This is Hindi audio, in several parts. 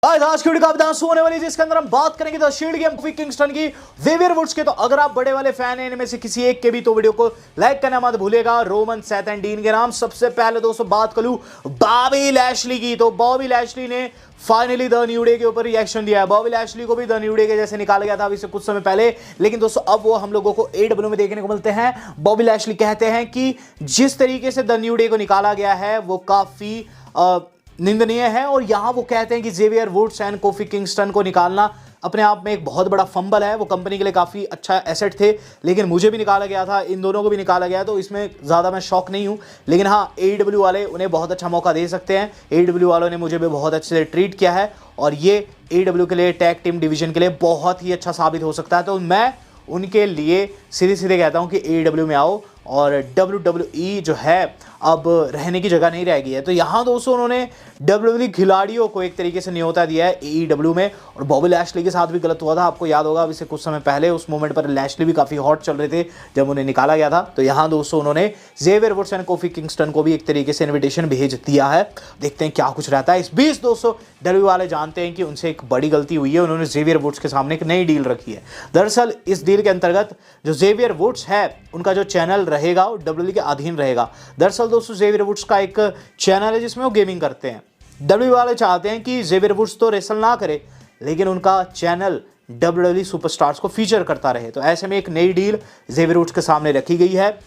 आज की वीडियो का आपदान होने वाली है जिसके अंदर हम बात करेंगे the shield game coffee Kingston की ज़ेवियर वुड्स के। तो अगर आप बड़े वाले फैन हैं इनमें से किसी एक के भी तो वीडियो को लाइक करना मत भूलिएगा। रोमन सेथ एंड डीन के नाम। सबसे पहले दोस्तों बात करूं बॉबी लैशली की, तो बॉबी लैशली ने फाइनली द न्यू डे के ऊपर रिएक्शन दिया है। बॉबी लैशली को भी द न्यू डे के जैसे निकाला गया था अभी से कुछ समय पहले, लेकिन दोस्तों अब वो हम लोगों को AEW में देखने को मिलते हैं। बॉबी लैशली कहते हैं कि जिस तरीके से द न्यू डे को निकाला गया है वो काफी निंदनीय है, और यहां वो कहते हैं कि Xavier Woods and Kofi Kingston को निकालना अपने आप में एक बहुत बड़ा फंबल है। वो कंपनी के लिए काफ़ी अच्छा एसेट थे, लेकिन मुझे भी निकाला गया था, इन दोनों को भी निकाला गया, तो इसमें ज़्यादा मैं शौक नहीं हूं। लेकिन हाँ, AEW वाले उन्हें बहुत अच्छा मौका दे सकते हैं। AEW वालों ने मुझे भी बहुत अच्छे से ट्रीट किया है, और ये AEW के लिए, टैग टीम डिवीजन के लिए बहुत ही अच्छा साबित हो सकता है। तो मैं उनके लिए सीधे सीधे कहता हूं कि AEW में आओ, और WWE जो है अब रहने की जगह नहीं रहेगी है। तो यहाँ दोस्तों उन्होंने WWE खिलाड़ियों को एक तरीके से न्योता दिया है AEW में, और बॉबी लैशली के साथ भी गलत हुआ था। आपको याद होगा अभी से कुछ समय पहले उस मोमेंट पर लैशली भी काफ़ी हॉट चल रहे थे जब उन्हें निकाला गया था। तो यहाँ दोस्तों उन्होंने Xavier Woods and Kofi Kingston को भी एक तरीके से इन्विटेशन भेज दिया है। देखते हैं क्या कुछ रहता है। इस बीच दोस्तों WWE वाले जानते हैं कि उनसे एक बड़ी गलती हुई है। उन्होंने ज़ेवियर वुड्स के सामने एक नई डील रखी है। दरअसल इस डील के अंतर्गत जो ज़ेवियर वुड्स है उनका जो चैनल रहेगा वो WWE के अधीन रहेगा। दरअसल दोस्तों ज़ेवियर वुड्स का एक चैनल है जिसमें वो गेमिंग करते हैं। WWE वाले चाहते हैं कि ज़ेवियर वुड्स तो रेसल ना करे, लेकिन उनका चैनल WWE सुपरस्टार्स को फीचर करता रहे। तो ऐसे में एक नई डील ज़ेवियर वुड्स के सामने रखी गई है,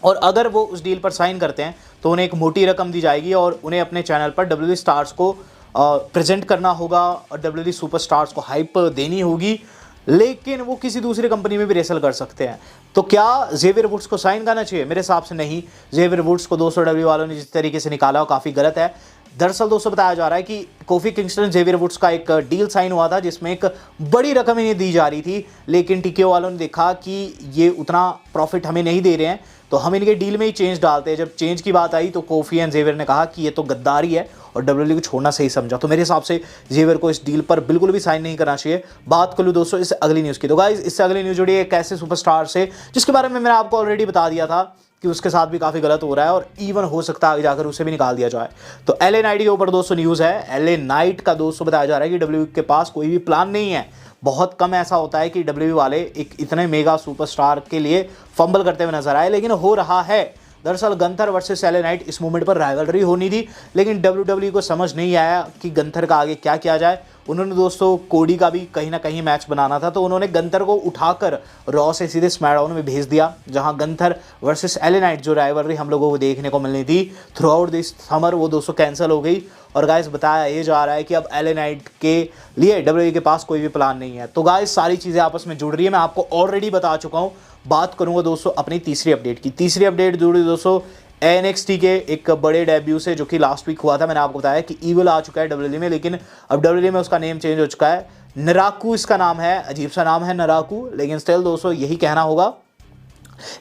और अगर वो उस डील पर साइन करते हैं तो उन्हें एक मोटी रकम दी जाएगी, और उन्हें अपने चैनल पर WWE स्टार्स को प्रेजेंट करना होगा, और WWE सुपरस्टार्स को हाइप देनी होगी। लेकिन वो किसी दूसरी कंपनी में भी रेसल कर सकते हैं। तो क्या ज़ेवियर वुड्स को साइन करना चाहिए? मेरे हिसाब से नहीं। ज़ेवियर वुड्स को दोस्तों WWE वालों ने जिस तरीके से निकाला वो काफ़ी गलत है। दरअसल दोस्तों बताया जा रहा है कि कोफी किंगस्टन ज़ेवियर वुड्स का एक डील साइन हुआ था जिसमें एक बड़ी रकम इन्हें दी जा रही थी, लेकिन TKO वालों ने देखा कि ये उतना प्रॉफिट हमें नहीं दे रहे हैं, तो हम इनके डील में ही चेंज डालते हैं। जब चेंज की बात आई तो कोफी एंड ज़ेवियर ने कहा कि ये तो गद्दारी है, और WWE को छोड़ना सही समझा। तो मेरे हिसाब से ज़ेवियर को इस डील पर बिल्कुल भी साइन नहीं करना चाहिए। बात कर लूँ दोस्तों इससे अगली न्यूज़ की, तो गाइस इससे अगली न्यूज़ जुड़ी है एक ऐसे सुपरस्टार से जिसके बारे में मैंने आपको ऑलरेडी बता दिया था कि उसके साथ भी काफ़ी गलत हो रहा है, और इवन हो सकता है आगे जाकर उसे भी निकाल दिया जाए। तो LA नाइट के ऊपर दोस्तों न्यूज़ है। LA नाइट का दोस्तों बताया जा रहा है कि WWE के पास कोई भी प्लान नहीं है। बहुत कम ऐसा होता है कि WWE वाले एक इतने मेगा सुपरस्टार के लिए फंबल करते हुए नजर आए, लेकिन हो रहा है। दरअसल गंथर वर्सेस LA नाइट इस मूवमेंट पर राइवलरी होनी थी, लेकिन WWE को समझ नहीं आया कि गंथर का आगे क्या किया जाए। उन्होंने दोस्तों कोडी का भी कहीं ना कहीं मैच बनाना था, तो उन्होंने गंथर को उठाकर रॉ से सीधे स्मैकडाउन में भेज दिया, जहां गंथर वर्सेस LA नाइट जो राइवलरी हम लोगों को देखने को मिलनी थी थ्रू आउट दिस समर, वो दोस्तों कैंसिल हो गई। और गाइस बताया ये जा रहा है कि अब LA नाइट के लिए WWE के पास कोई भी प्लान नहीं है। तो गाइस सारी चीज़ें आपस में जुड़ रही है, मैं आपको ऑलरेडी बता चुका हूँ। बात करूंगा दोस्तों अपनी तीसरी अपडेट की। तीसरी अपडेट जुड़ी दोस्तों NXT के एक बड़े डेब्यू से, जो कि लास्ट वीक हुआ था। मैंने आपको बताया कि ईविल आ चुका है WWE में, लेकिन अब WWE में उसका नेम चेंज हो चुका है। नराकू इसका नाम है, अजीब सा नाम है नराकू, लेकिन स्टिल दोस्तों यही कहना होगा।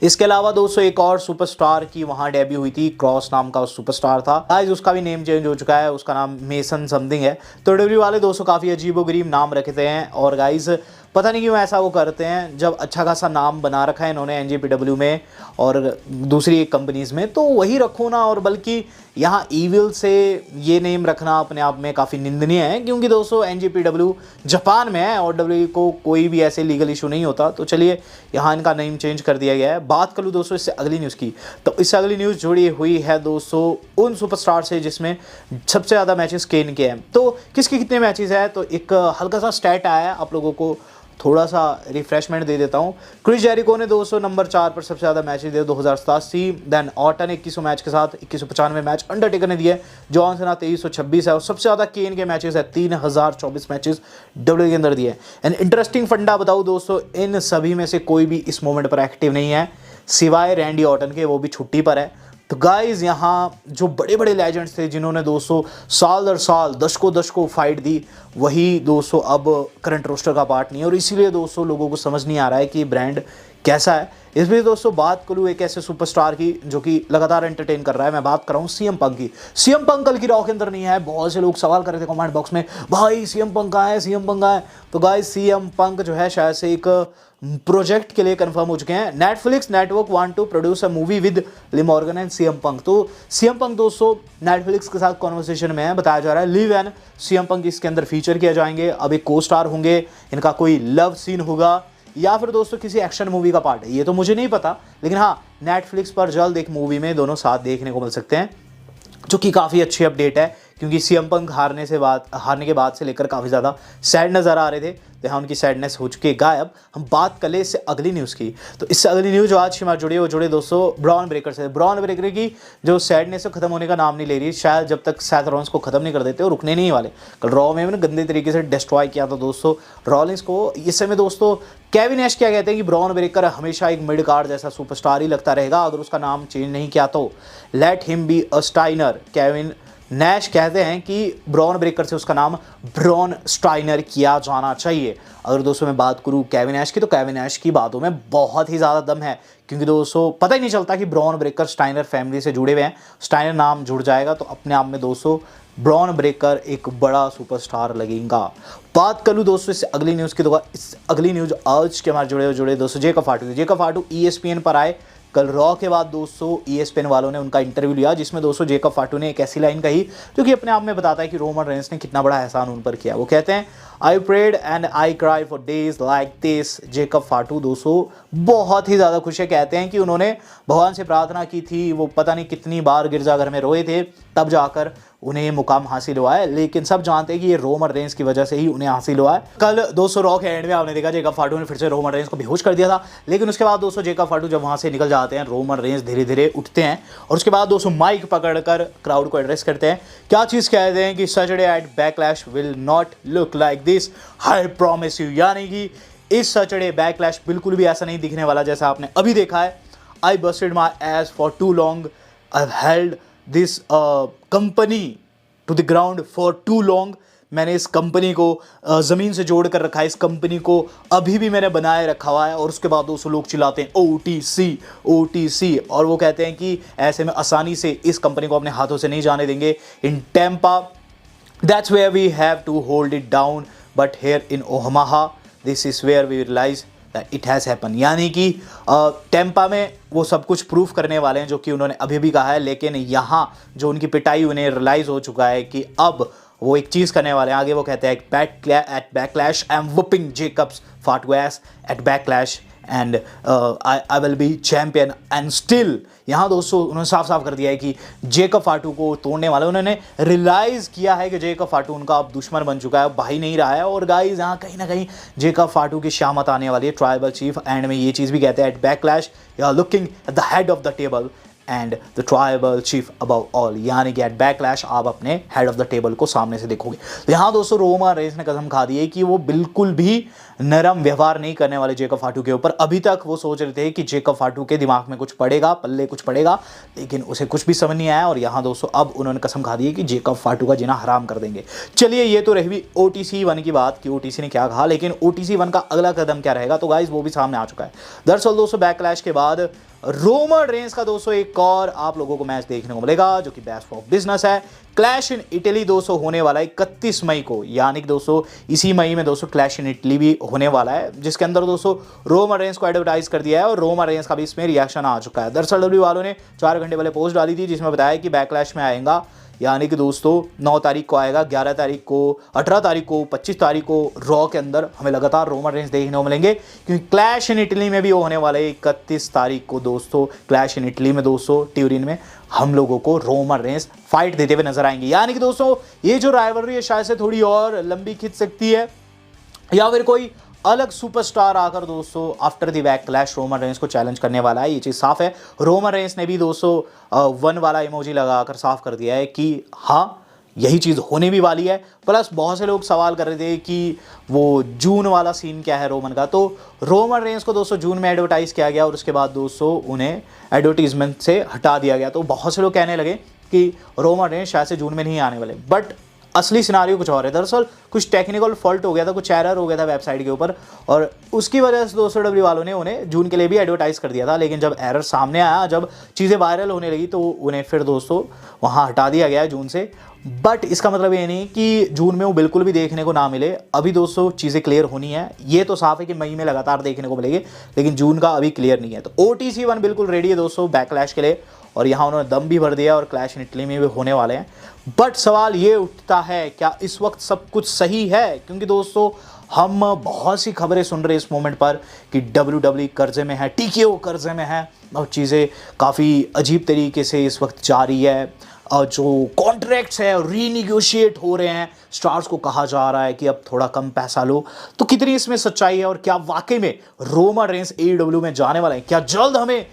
इसके अलावा दोस्तों एक और सुपरस्टार की वहां डेब्यू हुई थी, क्रॉस नाम का सुपरस्टार था। गाइस उसका भी नेम चेंज हो चुका है, उसका नाम मेसन समथिंग है। तो WWE वाले दोस्तों काफ़ी अजीबोगरीब नाम रखते हैं, और गाइस पता नहीं क्यों ऐसा वो करते हैं। जब अच्छा खासा नाम बना रखा है इन्होंने NJPW में और दूसरी कंपनीज़ में, तो वही रखो ना। और बल्कि यहाँ ईविल से ये नेम रखना अपने आप में काफ़ी निंदनीय है, क्योंकि दोस्तों NJPW जापान में है और WWE को कोई भी ऐसे लीगल इशू नहीं होता। तो चलिए यहाँ इनका नेम चेंज कर दिया गया है। बात कर लूँ दोस्तों इससे अगली न्यूज़ की, तो इससे अगली न्यूज़ जुड़ी हुई है दोस्तों उन सुपरस्टार से जिसमें सबसे ज़्यादा मैचेस केन के हैं। तो किसके कितने मैचेस हैं, तो एक हल्का सा स्टैट आया है, आप लोगों को थोड़ा सा रिफ्रेशमेंट दे देता हूँ। क्रिस जेरिको ने दोस्तों नंबर 4 पर सबसे ज़्यादा मैचेस दिए 2087, देन ऑर्टन 2100 मैच के साथ 2195 मैच अंडरटेकर ने दिए, जॉन सेना 2326 है, और सबसे ज़्यादा केन के मैचेस है 3024 मैचेस WWE के अंदर दिए। एंड इंटरेस्टिंग फंडा बताऊँ दोस्तों, इन सभी में से कोई भी इस मोमेंट पर एक्टिव नहीं है सिवाय रैंडी ऑर्टन के, वो भी छुट्टी पर है। तो गाइज यहाँ जो बड़े बड़े लेजेंड्स थे जिन्होंने दोस्तों साल दर साल दशकों फाइट दी, वही दोस्तों अब करंट रोस्टर का पार्ट नहीं है, और इसीलिए दोस्तों लोगों को समझ नहीं आ रहा है कि ब्रांड कैसा है। इसमें दोस्तों बात करूँ एक ऐसे सुपरस्टार की जो कि लगातार एंटरटेन कर रहा है, मैं बात कर रहा हूँ सीएम पंक की। सीएम पंक कल की रॉ के अंदर नहीं है। बहुत से लोग सवाल कर रहे थे कमेंट बॉक्स में, भाई सीएम पंक कहाँ है, सीएम पंक कहाँ है। तो गाइस सीएम पंक जो है शायद से एक प्रोजेक्ट के लिए कंफर्म हो चुके हैं। Netflix network want to produce a movie with Liv Morgan and CM Punk. तो सीएम पंक दोस्तों नेटफ्लिक्स के साथ कॉन्वर्सेशन में है, बताया जा रहा है लिव एंड सीएम पंक इसके अंदर फीचर किया जाएंगे। अब एक को स्टार होंगे, इनका कोई लव सीन होगा या फिर दोस्तों किसी एक्शन मूवी का पार्ट है, ये तो मुझे नहीं पता। लेकिन हाँ, नेटफ्लिक्स पर जल्द एक मूवी में दोनों साथ देखने को मिल सकते हैं, जो कि काफ़ी अच्छी अपडेट है। क्योंकि सीएम पंक हारने के बाद से लेकर काफ़ी ज़्यादा सैड नज़र आ रहे थे, तो यहाँ उनकी सैडनेस हो चुकी है गायब। हम बात कर ले इससे अगली न्यूज़ की। तो इससे अगली न्यूज़ जो आज हमारे जुड़े दोस्तों ब्रॉन ब्रेकर से। ब्रॉन ब्रेकर की जो सैडनेस है ख़त्म होने का नाम नहीं ले रही। शायद जब तक सैथ रॉलिंस को ख़त्म नहीं कर देते वो रुकने नहीं वाले। कल रॉ में गंदे तरीके से डिस्ट्रॉय किया था दोस्तों रॉलिंस को। इस समय दोस्तों केविन नैश क्या कहते हैं कि ब्रॉन ब्रेकर हमेशा एक मिड कार्ड जैसा सुपरस्टार ही लगता रहेगा अगर उसका नाम चेंज नहीं किया तो। Let him be a Steiner. Kevin Nash कहते हैं कि ब्रॉन ब्रेकर से उसका नाम ब्रॉन स्टाइनर किया जाना चाहिए। अगर दोस्तों मैं बात करूं केविन नैश की, तो केविन नैश की बातों में बहुत ही ज़्यादा दम है। क्योंकि दोस्तों पता ही नहीं चलता कि ब्रॉन ब्रेकर स्टाइनर फैमिली से जुड़े हुए हैं। स्टाइनर नाम जुड़ जाएगा तो अपने आप में दोस्तों ब्रॉन ब्रेकर एक बड़ा सुपरस्टार लगेगा। बात कर लूँ दोस्तों इससे अगली न्यूज़ की, तो इस अगली न्यूज़ आज के हमारे जुड़े दोस्तों जेकब फाटू ESPN पर आए। कल रॉ के बाद दोस्तों ESPN वालों ने उनका इंटरव्यू लिया, जिसमें दोस्तों जेकब फाटू ने एक ऐसी लाइन कही जो कि अपने आप में बताता है कि रोमन रेंस ने कितना बड़ा एहसान उन पर किया। वो कहते हैं I prayed and I cried for days like this. Jacob Fatu दोस्तों बहुत ही ज़्यादा खुश है। कहते हैं कि उन्होंने भगवान से प्रार्थना की थी, वो पता नहीं कितनी बार गिरजाघर में रोए थे, तब जाकर उन्हें ये मुकाम हासिल हुआ है। लेकिन सब जानते हैं कि ये रोमन रेंस की वजह से ही उन्हें हासिल हुआ है। कल दोस्तों रॉ के एंड में आपने देखा जेकब फाटू ने फिर से रोमन रेंस को बेहोश कर दिया था। लेकिन उसके बाद दोस्तों जेकब फाटू जब वहाँ से निकल जाते हैं, रोमन रेंस धीरे धीरे उठते हैं और उसके बाद दोस्तों माइक पकड़कर क्राउड को एड्रेस करते हैं। क्या चीज़ कहते हैं कि Saturday at Backlash will not look like this, I promise you. यानी कि इस सैटरडे बैकलैश बिल्कुल भी ऐसा नहीं दिखने वाला जैसा आपने अभी देखा है। I busted my ass for too long, I held this company to the ground for too long. मैंने इस कंपनी को ज़मीन से जोड़ कर रखा है, इस कंपनी को अभी भी मैंने बनाए रखा हुआ है। और उसके बाद 200 लोग चिल्लाते हैं OTC, और वो कहते हैं कि ऐसे में आसानी से इस कंपनी को अपने हाथों से नहीं जाने देंगे। In Tampa that's where we have to hold it down, but here in Omaha this is where we realise it has happen. यानी कि टेम्पा में वो सब कुछ प्रूफ करने वाले हैं जो कि उन्होंने अभी भी कहा है। लेकिन यहाँ जो उनकी पिटाई उन्हें रियलाइज़ हो चुका है कि अब वो एक चीज़ करने वाले हैं। आगे वो कहते हैं at Backlash I am whooping Jacob's Fatu ass at Backlash and I will be champion and still. यहाँ दोस्तों उन्होंने साफ साफ कर दिया है कि जेकब फाटू को तोड़ने वाले, उन्होंने रियलाइज़ किया है कि जेकब फाटू उनका अब दुश्मन बन चुका है, भाई नहीं रहा है। और गाइस यहाँ कहीं ना कहीं जेकब फाटू की शामत आने वाली है। ट्राइबल चीफ एंड में ये चीज़ भी कहते हैं at Backlash you are looking at the head of the table and the tribal chief above all. यानी कि एट बैकलैश आप अपने हेड ऑफ द टेबल को सामने से देखोगे। तो यहाँ दोस्तों रोमन रेंस ने कसम खा दी है कि वो बिल्कुल भी नरम व्यवहार नहीं करने वाले जेकब फाटू के ऊपर। अभी तक वो सोच रहे थे कि जेकब फाटू के दिमाग में कुछ पड़ेगा, पल्ले कुछ पड़ेगा, लेकिन उसे कुछ भी समझ नहीं आया। और यहाँ दोस्तों अब उन्होंने कसम खा दी है कि जेकब फाटू का जीना हराम कर देंगे। चलिए ये तो रही OTC 1 की बात कि OTC ने क्या कहा, लेकिन OTC 1 का अगला कदम क्या रहेगा, तो गाइस वो भी सामने आ चुका है। दरअसल दोस्तों बैकलैश के बाद रोमन रेंस का दोस्तों एक और आप लोगों को मैच देखने को मिलेगा जो कि बेस्ट ऑफ बिजनेस है। क्लैश इन इटली दोस्तों होने वाला है 31 मई को। यानी कि दोस्तों इसी मई में दोस्तों क्लैश इन इटली भी होने वाला है, जिसके अंदर दोस्तों रोमन रेंस को एडवर्टाइज कर दिया है और रोमन रेंस का भी इसमें रिएक्शन आ चुका है। दरअसल WWE वालों ने 4 घंटे पहले पोस्ट डाली थी जिसमें बताया कि बैकलैश में आएगा। यानी कि दोस्तों 9 तारीख को आएगा, 11 तारीख को, 18 तारीख को, 25 तारीख को रॉ के अंदर हमें लगातार रोमन रेंस देखने को मिलेंगे। क्योंकि क्लैश इन इटली में भी होने वाले 31 तारीख को दोस्तों क्लैश इन इटली में दोस्तों ट्यूरिन में हम लोगों को रोमन रेंस फाइट देते हुए नजर आएंगे। यानी कि दोस्तों ये जो राइवलरी है शायद से थोड़ी और लंबी खिंच सकती है, या फिर कोई अलग सुपरस्टार आकर दोस्तों after the backlash Roman Reigns को चैलेंज करने वाला है। ये चीज़ साफ है। रोमन रेंस ने भी दोस्तों 1 वाला इमोजी लगाकर साफ कर दिया है कि हाँ यही चीज़ होने भी वाली है। प्लस बहुत से लोग सवाल कर रहे थे कि वो जून वाला सीन क्या है रोमन का, तो रोमन रेंस को दोस्तों जून में एडवर्टाइज़ किया गया और उसके बाद दोस्तों उन्हें एडवर्टीजमेंट से हटा दिया गया। तो बहुत से लोग कहने लगे कि रोमन रेंस शायद से जून में नहीं आने वाले, बट असली सिनारियो कुछ और है। दरअसल कुछ टेक्निकल फॉल्ट हो गया था, कुछ एरर हो गया था वेबसाइट के ऊपर, और उसकी वजह से दोस्तों डब्ल्यू वालों ने उन्हें जून के लिए भी एडवर्टाइज कर दिया था। लेकिन जब एरर सामने आया, जब चीज़ें वायरल होने लगी, तो उन्हें फिर दोस्तों वहाँ हटा दिया गया है जून से। बट इसका मतलब ये नहीं कि जून में वो बिल्कुल भी देखने को ना मिले। अभी दोस्तों चीज़ें क्लियर होनी है। ये तो साफ है कि मई में लगातार देखने को मिलेगी, लेकिन जून का अभी क्लियर नहीं है। तो OTC 1 बिल्कुल रेडी है दोस्तों बैकलैश के लिए, और यहाँ उन्होंने दम भी भर दिया और क्लैश इन इटली में भी होने वाले हैं। बट सवाल ये उठता है, क्या इस वक्त सब कुछ सही है? क्योंकि दोस्तों हम बहुत सी खबरें सुन रहे हैं इस मोमेंट पर कि WWE कर्जे में है, TKO कर्जे में है, और चीज़ें काफ़ी अजीब तरीके से इस वक्त जारी है। और जो कॉन्ट्रैक्ट्स है रीनिगोशिएट हो रहे हैं, स्टार्स को कहा जा रहा है कि अब थोड़ा कम पैसा लो। तो कितनी इसमें सच्चाई है, और क्या वाकई में रोमन रेंस AEW में जाने वाले हैं? क्या जल्द हमें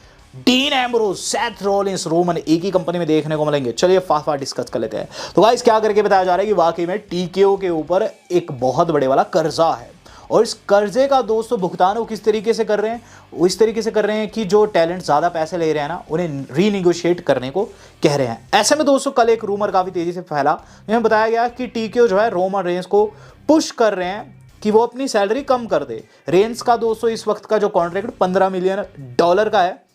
dean Ambrose, Seth Rollins, Roman एक ही कंपनी में देखने को मिलेंगे? चलिए फास्ट डिस्कस कर लेते हैं। तो गाइस क्या करके बताया जा रहा है कि वाकई में TKO के ऊपर एक बहुत बड़े वाला कर्जा है, और इस कर्जे का दोस्तों भुगतान वो किस तरीके से कर रहे हैं? वो इस तरीके से कर रहे हैं कि जो टैलेंट ज़्यादा पैसे ले रहे हैं ना, उन्हें रीनिगोशिएट करने को कह रहे हैं। ऐसे में दोस्तों कल एक रूमर काफ़ी तेज़ी से फैला, जिसमें बताया गया कि TKO जो है रोमन रेंस को पुश कर रहे हैं कि वो अपनी सैलरी कम कर दे। रेंस का दोस्तों इस वक्त का जो कॉन्ट्रैक्ट $15 मिलियन का है,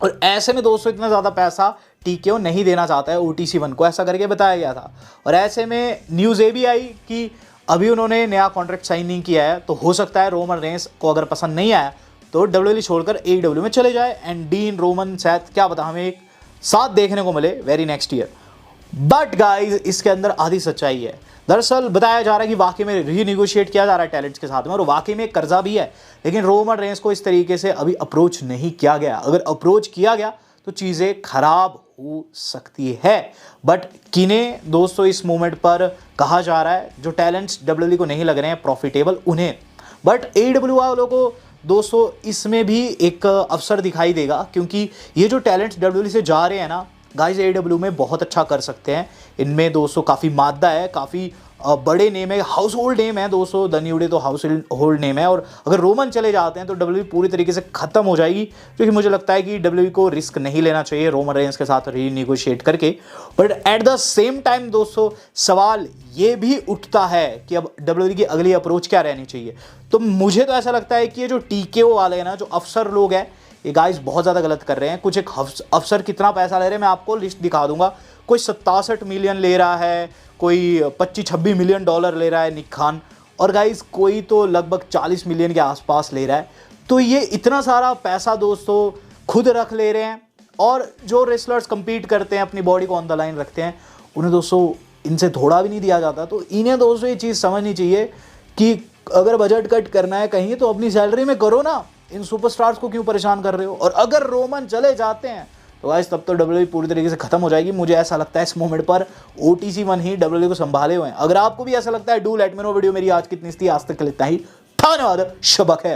और ऐसे में दोस्तों इतना ज़्यादा पैसा TKO नहीं देना चाहता है OTC 1 को, ऐसा करके बताया गया था। और ऐसे में न्यूज़ ये भी आई कि अभी उन्होंने नया कॉन्ट्रैक्ट साइन नहीं किया है, तो हो सकता है रोमन रेंस को अगर पसंद नहीं आया तो WWE छोड़कर AEW में चले जाए, एंड डीन, रोमन, सेथ, क्या पता हमें एक साथ देखने को मिले very next year. But guys इसके अंदर आधी सच्चाई है। दरअसल बताया जा रहा है कि वाकई में रीनिगोशिएट किया जा रहा है टैलेंट्स के साथ में, और वाकई में एक कर्जा भी है, लेकिन रोमन रेंस को इस तरीके से अभी अप्रोच नहीं किया गया। अगर अप्रोच किया गया तो चीज़ें खराब हो सकती है। बट किन्हें दोस्तों इस मोमेंट पर कहा जा रहा है, जो टैलेंट्स WWE को नहीं लग रहे हैं प्रॉफिटेबल, उन्हें। बट AEW वालों को दोस्तों इसमें भी एक अवसर दिखाई देगा, क्योंकि ये जो टैलेंट्स WWE से जा रहे हैं ना गाइस, AEW में बहुत अच्छा कर सकते हैं। इनमें दोस्तों काफ़ी मादा है, काफ़ी बड़े नेम है, हाउस होल्ड नेम है दोस्तों। द न्यू डे तो हाउस होल्ड नेम है, और अगर रोमन चले जाते हैं तो WWE पूरी तरीके से ख़त्म हो जाएगी, क्योंकि मुझे लगता है कि WWE को रिस्क नहीं लेना चाहिए रोमन रेंस के साथ रीनिगोशिएट करके। But at the same time दोस्तों सवाल ये भी उठता है कि अब WWE की अगली अप्रोच क्या रहनी चाहिए। तो मुझे तो ऐसा लगता है कि ये जो TKO वाले हैं ना, जो अफसर लोग हैं, ये गाइस बहुत ज़्यादा गलत कर रहे हैं। कुछ एक अफसर कितना पैसा ले रहे हैं मैं आपको लिस्ट दिखा दूंगा। कोई 67 मिलियन ले रहा है, कोई 25-26 मिलियन डॉलर ले रहा है निक खान, और गाइस कोई तो लगभग 40 मिलियन के आसपास ले रहा है। तो ये इतना सारा पैसा दोस्तों खुद रख ले रहे हैं, और जो रेसलर्स compete करते हैं, अपनी बॉडी को ऑन द लाइन रखते हैं, उन्हें दोस्तों इनसे थोड़ा भी नहीं दिया जाता। तो इन्हें दोस्तों ये चीज़ समझनी चाहिए कि अगर बजट कट करना है कहीं, तो अपनी सैलरी में करो ना, इन सुपरस्टार्स को क्यों परेशान कर रहे हो? और अगर रोमन चले जाते हैं तो गाइस तब तो WWE पूरी तरीके से खत्म हो जाएगी। मुझे ऐसा लगता है इस मोमेंट पर OTC 1 ही WWE को संभाले हुए हैं। अगर आपको भी ऐसा लगता है, do let me know. Video मेरी आज कितनी थी, आज तक के लिए इतना ही। धन्यवाद, शबक है।